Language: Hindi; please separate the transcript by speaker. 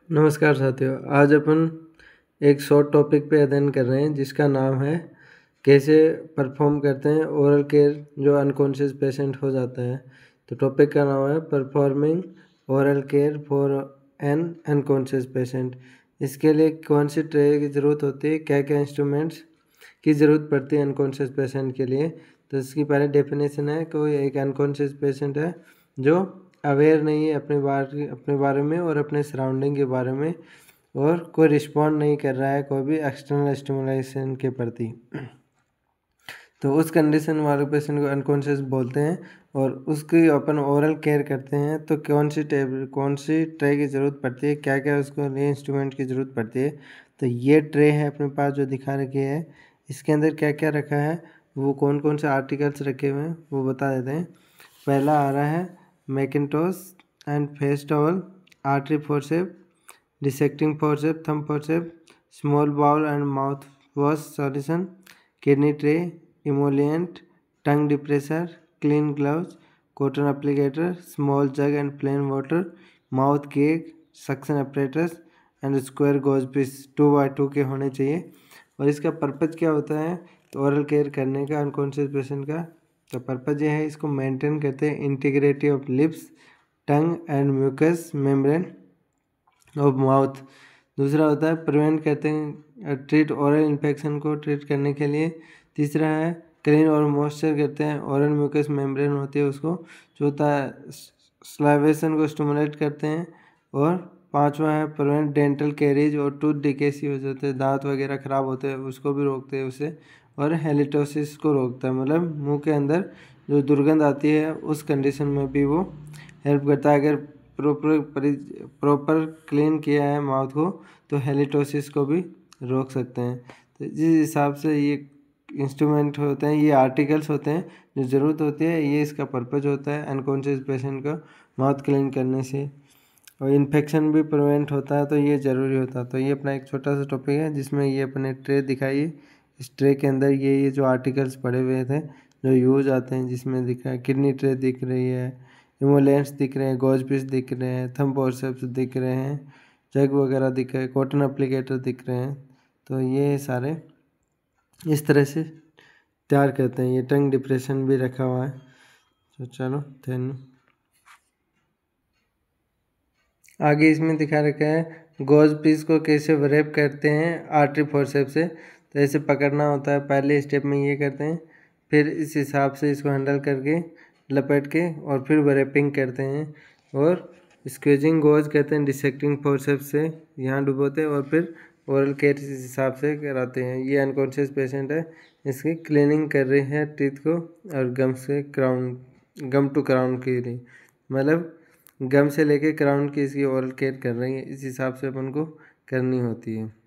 Speaker 1: नमस्कार साथियों, आज अपन एक शॉर्ट टॉपिक पे अध्ययन कर रहे हैं जिसका नाम है कैसे परफॉर्म करते हैं ओरल केयर जो अनकॉन्शियस पेशेंट हो जाता है। तो टॉपिक का नाम है performing oral care for an unconscious patient. इसके लिए कौन सी ट्रे की ज़रूरत होती है, क्या क्या इंस्ट्रूमेंट्स की ज़रूरत पड़ती है अनकॉन्शियस पेशेंट के लिए। तो इसकी पहले डेफिनेशन है, कोई एक अनकॉन्शियस पेशेंट है जो अवेयर नहीं है अपने बारे में और अपने सराउंडिंग के बारे में, और कोई रिस्पॉन्ड नहीं कर रहा है कोई भी एक्सटर्नल स्टिमुलेशन के प्रति। तो उस कंडीशन वाले पेशेंट को अनकॉन्शियस बोलते हैं और उसकी अपन ओरल केयर करते हैं। तो कौन सी ट्रे की ज़रूरत पड़ती है, क्या क्या उसको लिए इंस्ट्रूमेंट की ज़रूरत पड़ती है। तो ये ट्रे है अपने पास जो दिखा रखी है, इसके अंदर क्या क्या रखा है, वो कौन कौन से आर्टिकल्स रखे हुए हैं वो बता देते हैं। पहला आ रहा है mackintosh and face towel, artery forceps, dissecting forceps, thumb forceps, small bowl and mouth wash solution, kidney tray, emollient, tongue depressor, clean gloves, cotton applicator, small jug and plain water, mouth cake, suction apparatus and square gauze piece 2x2 के होने चाहिए। और इसका पर्पज़ क्या होता है, तो ओरल केयर करने का अनकॉन्शियस पेशेंट का तो पर्पज़ ये है, इसको मेंटेन करते हैं integrity of lips, tongue and mucous membrane of mouth. दूसरा होता है प्रिवेंट करते हैं, ट्रीट ओरल इन्फेक्शन को ट्रीट करने के लिए। तीसरा है क्लीन और मॉइस्चर करते हैं, ओरल म्यूकस मेम्ब्रेन होती है उसको। चौथा है स्लाइवेशन को स्टिमुलेट करते हैं। और पांचवा है प्रिवेंट डेंटल कैरीज और टूथ डिकेसी हो जाते हैं, दांत वगैरह ख़राब होते हैं उसको भी रोकते हैं उससे। और हेलिटोसिस को रोकता है, मतलब मुंह के अंदर जो दुर्गंध आती है उस कंडीशन में भी वो हेल्प करता है। अगर प्रॉपर क्लीन किया है माउथ को तो हेलिटोसिस को भी रोक सकते हैं। तो जिस हिसाब से ये इंस्ट्रूमेंट होते हैं, ये आर्टिकल्स होते हैं जो ज़रूरत होती है, ये इसका पर्पज़ होता है अनकॉन्शियस पेशेंट का माउथ क्लीन करने से। और इन्फेक्शन भी प्रिवेंट होता है, तो ये ज़रूरी होता है। तो ये अपना एक छोटा सा टॉपिक है जिसमें ये अपने ट्रे दिखाइए। इस ट्रे के अंदर ये जो आर्टिकल्स पड़े हुए थे जो यूज आते हैं, जिसमें दिखा है किडनी ट्रे दिख रही है, इमोलेंट्स दिख रहे हैं, गॉज पीस दिख रहे हैं, थंब फॉर्सेप्स दिख रहे हैं, जग वगैरह दिख रहे हैं, कॉटन एप्लीकेटर दिख रहे हैं। तो ये सारे इस तरह से तैयार करते हैं। ये टंग डिप्रेशन भी रखा हुआ है। तो चलो थैंक। आगे इसमें दिखा रखा है गॉज पीस को कैसे व्रैप करते हैं आर्टरी फोर्सेप्स से। तो ऐसे पकड़ना होता है, पहले स्टेप में ये करते हैं, फिर इस हिसाब से इसको हैंडल करके लपेट के और फिर व्रैपिंग करते हैं। और स्क्वीजिंग गॉज कहते हैं डिसेक्टिंग फोर्सेप्स से यहाँ डुबोते हैं और फिर ओरल केयर इस हिसाब से कराते हैं। ये अनकॉन्शियस पेशेंट है, इसकी क्लीनिंग कर रही है टीथ को और गम टू क्राउन के लिए, मतलब गम से लेके क्राउन की इसकी ओरल केयर कर रही है, इस हिसाब से अपन को करनी होती है।